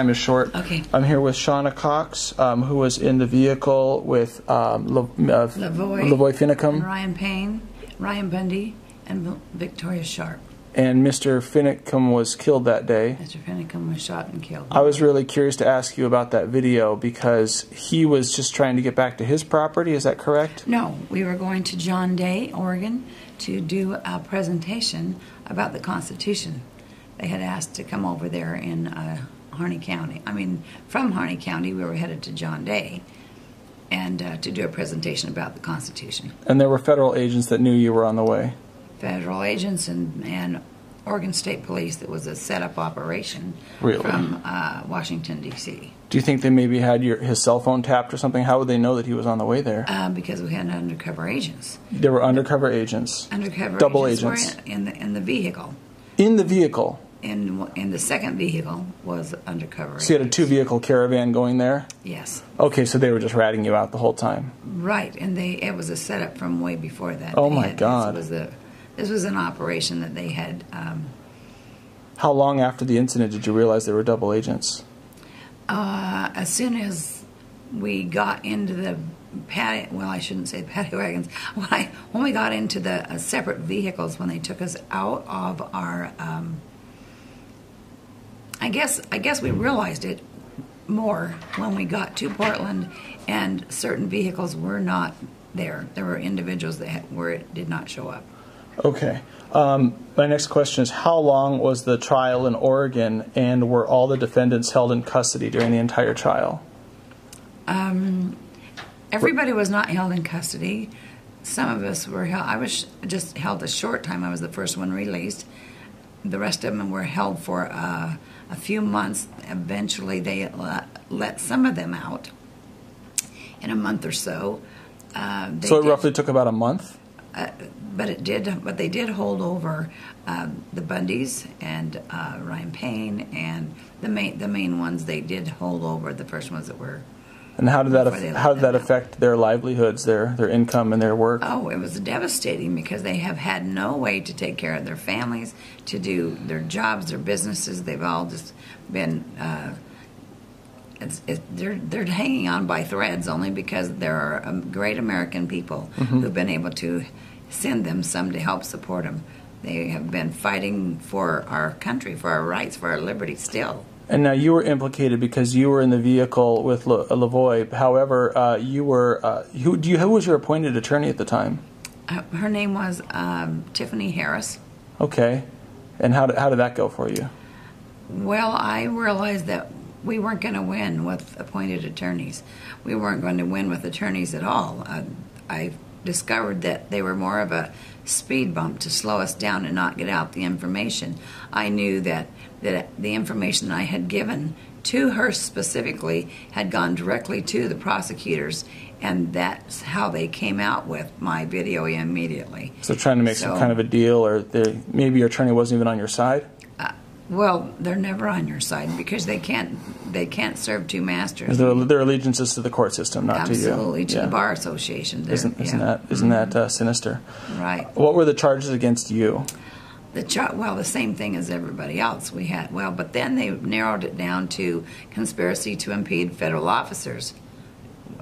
Time is short. Okay. I'm here with Shawna Cox, who was in the vehicle with Lavoy Finicum. And Ryan Bundy, and Victoria Sharp. And Mr. Finicum was killed that day. Mr. Finicum was shot and killed. I was really curious to ask you about that video because he was just trying to get back to his property. Is that correct? No, we were going to John Day, Oregon, to do a presentation about the Constitution. They had asked to come over there in Harney County. I mean, from Harney County, we were headed to John Day and to do a presentation about the Constitution. And there were federal agents that knew you were on the way? Federal agents and Oregon State Police. That was a set-up operation from Washington, D.C. Do you think they maybe had his cell phone tapped or something? How would they know that he was on the way there? Because we had undercover agents. There were undercover agents? Undercover double agents. Were in the vehicle. In the vehicle? In the second vehicle was undercover agents. So you had a two-vehicle caravan going there? Yes. Okay, so they were just ratting you out the whole time? Right, and it was a setup from way before that. Oh my God. This was an operation that they had. How long after the incident did you realize they were double agents? As soon as we got into the paddy, well, I shouldn't say paddy wagons. When we got into the separate vehicles, when they took us out of our, I guess we realized it more when we got to Portland, and certain vehicles were not there. There were individuals that did not show up. Okay. My next question is, how long was the trial in Oregon, and were all the defendants held in custody during the entire trial? Everybody was not held in custody. Some of us were held. I was just held a short time. I was the first one released. The rest of them were held for a few months. Eventually, they let some of them out in a month or so. So it roughly took about a month? But they did hold over the Bundys and Ryan Payne, and the main ones they did hold over, the first ones that were. And how did that affect their livelihoods, their income and their work? Oh, it was devastating because they have had no way to take care of their families, to do their jobs, their businesses. They've all just been. They're hanging on by threads only because there are great American people who've been able to send them some to help support them. They have been fighting for our country, for our rights, for our liberty still. And now you were implicated because you were in the vehicle with Lavoy. However, who was your appointed attorney at the time? Her name was Tiffany Harris. Okay. And how did that go for you? Well, I realized that we weren't going to win with appointed attorneys. We weren't going to win with attorneys at all. I discovered that they were more of a speed bump to slow us down and not get out the information. I knew that the information I had given to her specifically had gone directly to the prosecutors, and that's how they came out with my video immediately. So trying to make some kind of a deal, or maybe your attorney wasn't even on your side? Well, they're never on your side because they can't serve two masters. Their allegiance is to the court system, not to you. Absolutely, to the Bar Association. Isn't that sinister? Right. What were the charges against you? Well, the same thing as everybody else. We had but then they narrowed it down to conspiracy to impede federal officers,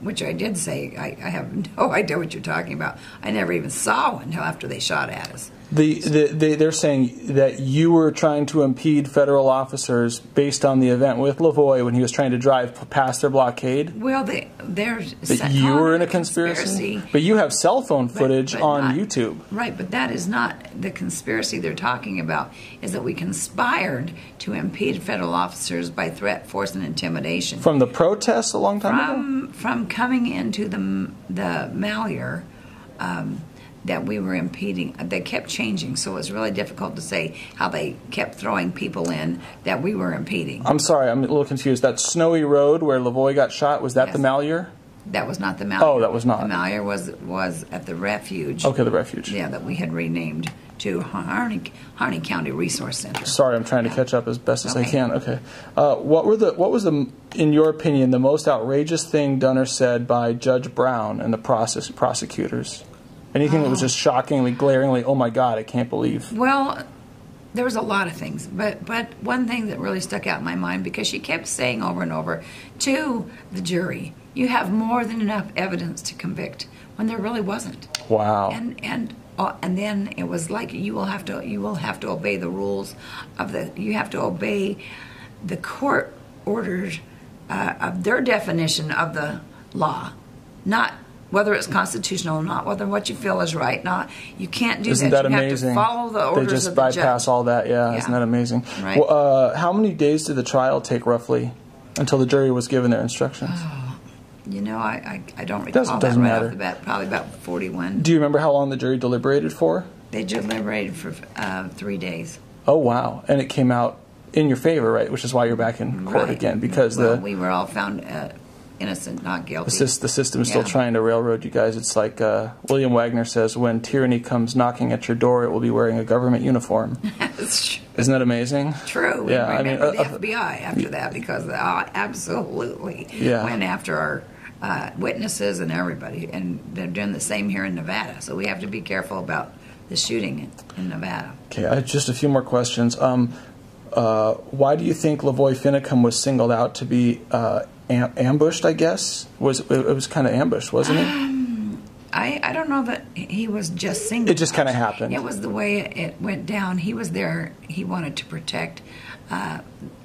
which I did say. I have no idea what you're talking about. I never even saw one until after they shot at us. They're saying that you were trying to impede federal officers based on the event with Lavoy when he was trying to drive past their blockade? Well, you were in a conspiracy? But you have cell phone footage on YouTube. Right, but that is not the conspiracy they're talking about, is that we conspired to impede federal officers by threat, force, and intimidation. From the protests a long time ago? From coming into the Malheur, that we were impeding. They kept changing, so it was really difficult to say how they kept throwing people in that we were impeding. I'm sorry, I'm a little confused. That snowy road where Lavoy got shot, was that the Malheur? That was not the Malheur. Oh, that was not. The Malheur was at the refuge. Okay, the refuge. Yeah, that we had renamed to Harney County Resource Center. Sorry, I'm trying to catch up as best as I can. Okay. What was in your opinion, the most outrageous thing done or said by Judge Brown and the prosecutors? Anything that was just shockingly, glaringly, oh my God, I can't believe. Well, There was a lot of things, but one thing that really stuck out in my mind, because she kept saying over and over to the jury, "You have more than enough evidence to convict," when there really wasn't. Wow. And then it was like, you will have to obey the rules you have to obey the court orders of their definition of the law, not whether it's constitutional or not, whether what you feel is right. Not, you can't do Isn't that. that You amazing? have to follow the orders They just of the bypass judge. all that. Yeah, Yeah. isn't that amazing? Right. Well, how many days did the trial take roughly until the jury was given their instructions? You know, I don't recall Doesn't that right matter. off the bat. Probably about 41. Do you remember how long the jury deliberated for? They deliberated for 3 days. Oh, wow. And it came out in your favor, right? Which is why you're back in court Right. again, because we were all found innocent, not guilty. the system is still Yeah. trying to railroad you guys. It's like William Wagener says, when tyranny comes knocking at your door, it will be wearing a government uniform. That's Isn't that amazing? true. Yeah, We I mean, remember the FBI after that, because they absolutely went after our witnesses and everybody, and they're doing the same here in Nevada. So we have to be careful about the shooting in Nevada. Okay, I have just a few more questions. Why do you think Lavoy Finicum was singled out to be ambushed, I guess? It was kind of ambushed, wasn't it? I don't know that he was just singled. It just kind of happened. It was the way it went down. He was there. He wanted to protect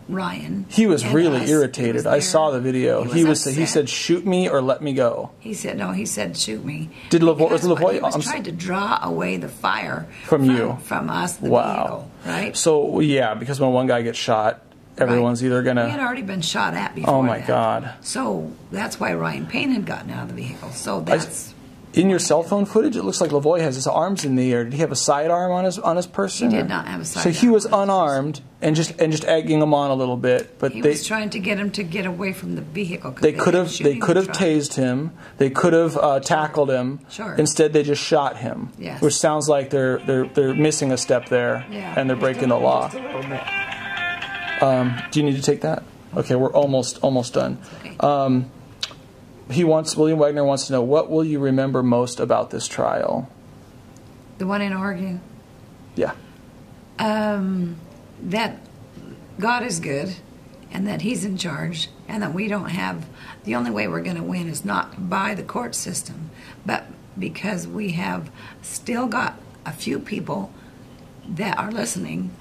Ryan. He was and really us. irritated. He I was saw there. the video. He said, "Shoot me or let me go." He said, "No." He said, "Shoot me." Did Lavoy? Was Because Lavoy? he was trying to draw away the fire from you, from us, the wow. vehicle, right? So yeah, because when one guy gets shot, everyone's either gonna. He had already been shot at before. Oh my that. God! So that's why Ryan Payne had gotten out of the vehicle. So that's. In your cell phone footage, it looks like Lavoy has his arms in the air. Did he have a sidearm on his person? He did not have a sidearm. So he was unarmed and just egging him on a little bit. But he was trying to get him to get away from the vehicle. They could have tased him. They could have tackled him. Sure. Instead, they just shot him. Yes. Which sounds like they're missing a step there, and they're breaking the law. Do you need to take that? Okay, we're almost done. Okay. William Wagener wants to know, what will you remember most about this trial? The one in Oregon? Yeah. That God is good, and that He's in charge, and that we don't have, the only way we're going to win is not by the court system, but because we have still got a few people that are listening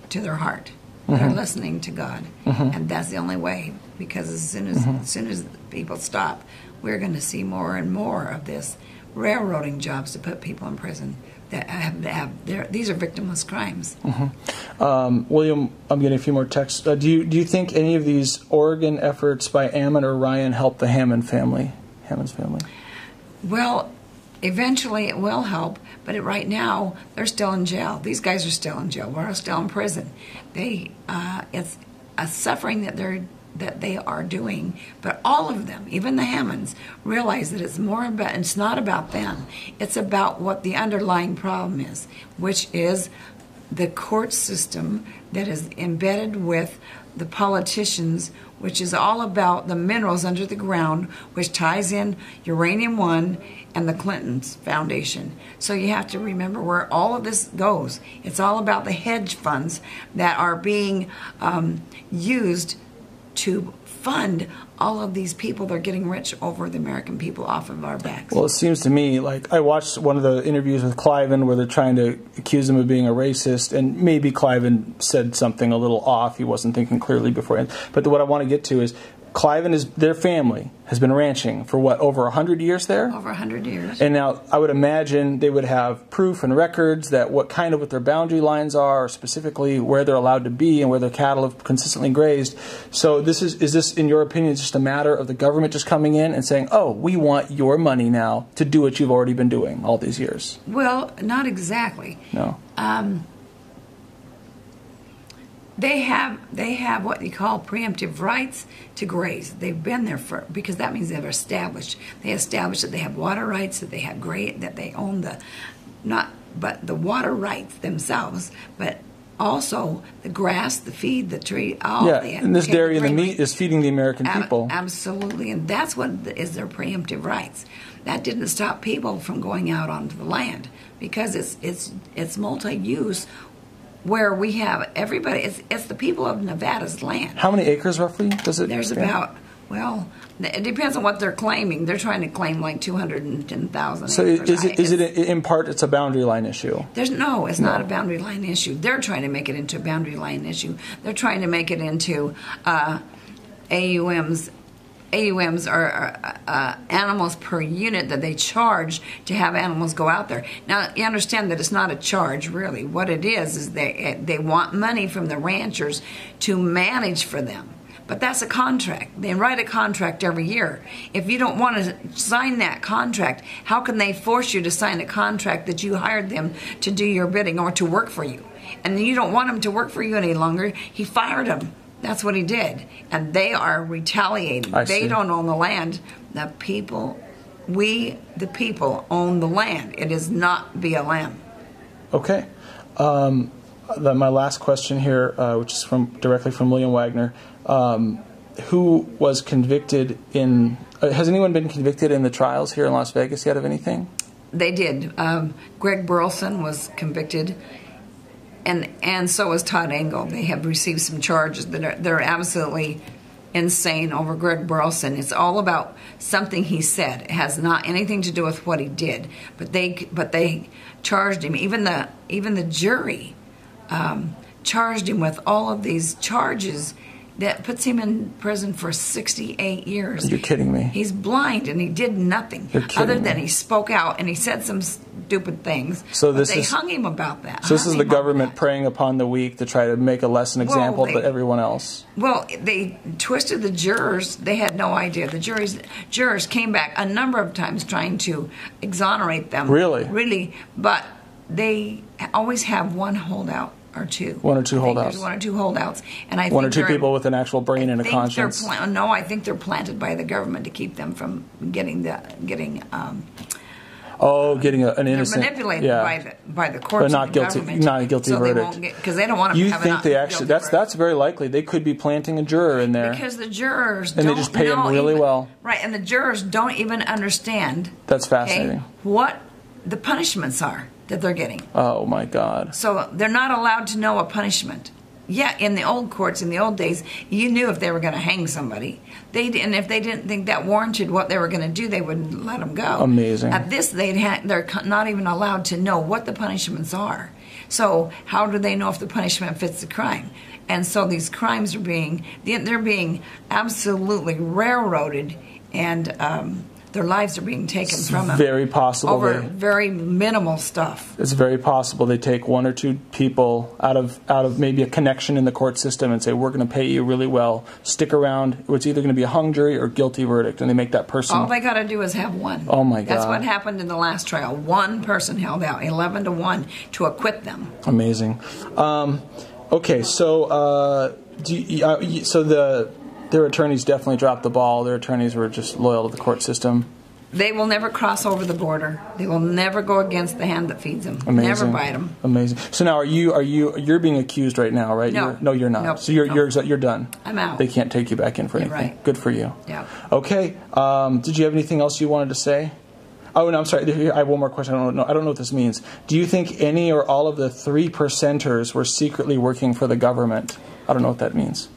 to their heart, that are listening to God, and that's the only way. Because as soon as people stop, we're going to see more and more of this railroading jobs to put people in prison that these are victimless crimes. William, I'm getting a few more texts. Do you think any of these Oregon efforts by Ammon or Ryan help the Hammond's family? Well, eventually it will help, but right now they're still in jail. These guys are still in jail. We're still in prison. It's a suffering that they are doing, but all of them, even the Hammonds, realize that it's not about them. It's about what the underlying problem is, which is the court system that is embedded with the politicians, which is all about the minerals under the ground, which ties in Uranium One and the Clintons Foundation. So you have to remember where all of this goes. It's all about the hedge funds that are being used to fund all of these people that are getting rich over the American people off of our backs. Well, it seems to me like I watched one of the interviews with Cliven where they're trying to accuse him of being a racist, and maybe Cliven said something a little off. He wasn't thinking clearly beforehand. But what I want to get to is their family has been ranching for what, over 100 years there? Over 100 years. And now I would imagine they would have proof and records that what their boundary lines are, or specifically where they're allowed to be and where their cattle have consistently grazed. So is this, in your opinion, just a matter of the government just coming in and saying, oh, we want your money now to do what you've already been doing all these years? Well, not exactly. No. They have what you call preemptive rights to graze. They've been there because that means they've established. They established that they have water rights, that they have that they own the water rights themselves, but also the grass, the feed, the tree, all that. And this dairy and the meat is feeding the American people. Absolutely, and that's what is their preemptive rights. That didn't stop people from going out onto the land because it's multi-use where we have everybody. It's the people of Nevada's land. How many acres roughly does it? There's about, well, it depends on what they're claiming. They're trying to claim like 210,000 So acres. is it in part it's a boundary line issue? It's not a boundary line issue. They're trying to make it into a boundary line issue. They're trying to make it into AUMs. AUMs are animals per unit that they charge to have animals go out there. Now, you understand that it's not a charge, really. What it is they want money from the ranchers to manage for them. But that's a contract. They write a contract every year. If you don't want to sign that contract, how can they force you to sign a contract that you hired them to do your bidding or to work for you? And you don't want them to work for you any longer. He fired them. That's what he did. And they are retaliating. They don't own the land. The people, the people, own the land. It is not BLM. Okay. My last question here, which is directly from William Wagener. Who was convicted in... has anyone been convicted in the trials here in Las Vegas yet of anything? They did. Greg Burleson was convicted. And so was Todd Engel. They have received some charges that are absolutely insane over Greg Burleson. It's all about something he said. It has not anything to do with what he did. But they charged him. Even the jury charged him with all of these charges that puts him in prison for 68 years. You're kidding me. He's blind and he did nothing other than he spoke out and he said some stupid things. So they hung him about that. So this is the government preying upon the weak to try to make a lesson example to everyone else. Well, they twisted the jurors. They had no idea. The jurors came back a number of times trying to exonerate them. Really? Really. But they always have one holdout. Or two. One or two holdouts. There's one or two holdouts, and I think one or two people with an actual brain and a conscience. No, I think they're planted by the government to keep them from getting an innocent. They're manipulated by the courts, but not guilty. Government, not a guilty verdict. Because they don't want to. You think they actually? That's very likely. They could be planting a juror in there because the jurors and they just pay them really well. Right, and the jurors don't even understand. That's fascinating. What the punishments are that they're getting. Oh my God. So they're not allowed to know a punishment. Yeah, in the old courts, in the old days, you knew if they were going to hang somebody. And if they didn't think that warranted what they were going to do, they wouldn't let them go. Amazing. At this, they're not even allowed to know what the punishments are. So how do they know if the punishment fits the crime? And so these crimes are they're being absolutely railroaded, and their lives are being taken from them. Very possible. Over very minimal stuff. It's very possible they take one or two people out of maybe a connection in the court system and say, we're going to pay you really well. Stick around. It's either going to be a hung jury or guilty verdict, and they make that person. All they got to do is have one. Oh my God. That's what happened in the last trial. One person held out, 11-1, to acquit them. Amazing. Okay, so their attorneys definitely dropped the ball. Their attorneys were just loyal to the court system. They will never cross over the border. They will never go against the hand that feeds them. Amazing. Never bite them. Amazing. So now, you're being accused right now, right? No, you're not. Nope. So you're done. I'm out. They can't take you back in for anything. Right. Good for you. Yeah. Okay. Did you have anything else you wanted to say? Oh, no, I'm sorry. I have one more question. I don't know what this means. Do you think any or all of the 3%ers were secretly working for the government? I don't know what that means.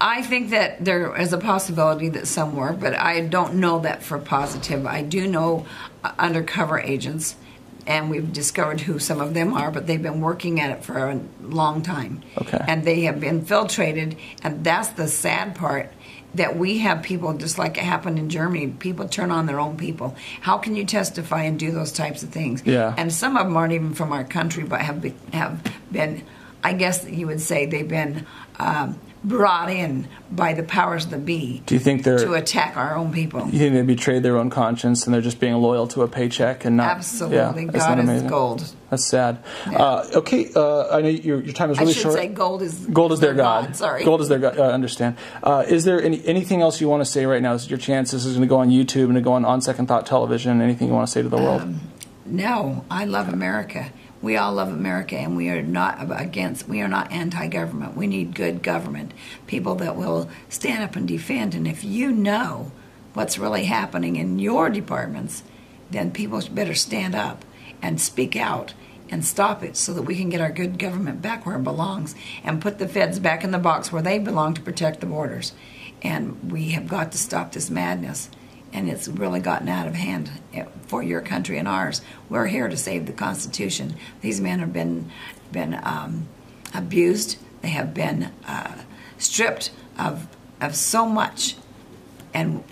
I think that there is a possibility that some were, but I don't know that for positive. I do know undercover agents, and we've discovered who some of them are, but they've been working at it for a long time. Okay. And they have been infiltrated, and that's the sad part, that we have people, just like it happened in Germany, people turn on their own people. How can you testify and do those types of things? Yeah. And some of them aren't even from our country, but have been, I guess you would say they've been brought in by the powers that be. Do you think they're to attack our own people? You think they betrayed their own conscience and they're just being loyal to a paycheck and not? Absolutely, yeah, God is gold. That's sad. Yeah. Okay, I know your time is really short. I should say gold is their God. Sorry, gold is their God. I understand. Is there anything else you want to say right now? This is your chance. This is going to go on YouTube and to go on Second Thought Television. Anything you want to say to the world? No, I love America. We all love America, and we are not anti-government. We need good government, people that will stand up and defend. And if you know what's really happening in your departments, then people better stand up and speak out and stop it so that we can get our good government back where it belongs and put the feds back in the box where they belong to protect the borders. And we have got to stop this madness. And it's really gotten out of hand for your country and ours. We're here to save the Constitution. These men have been abused. They have been stripped of so much. And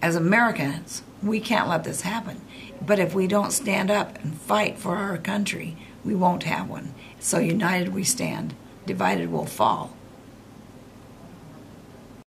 as Americans, we can't let this happen. But if we don't stand up and fight for our country, we won't have one. So united we stand, divided we'll fall.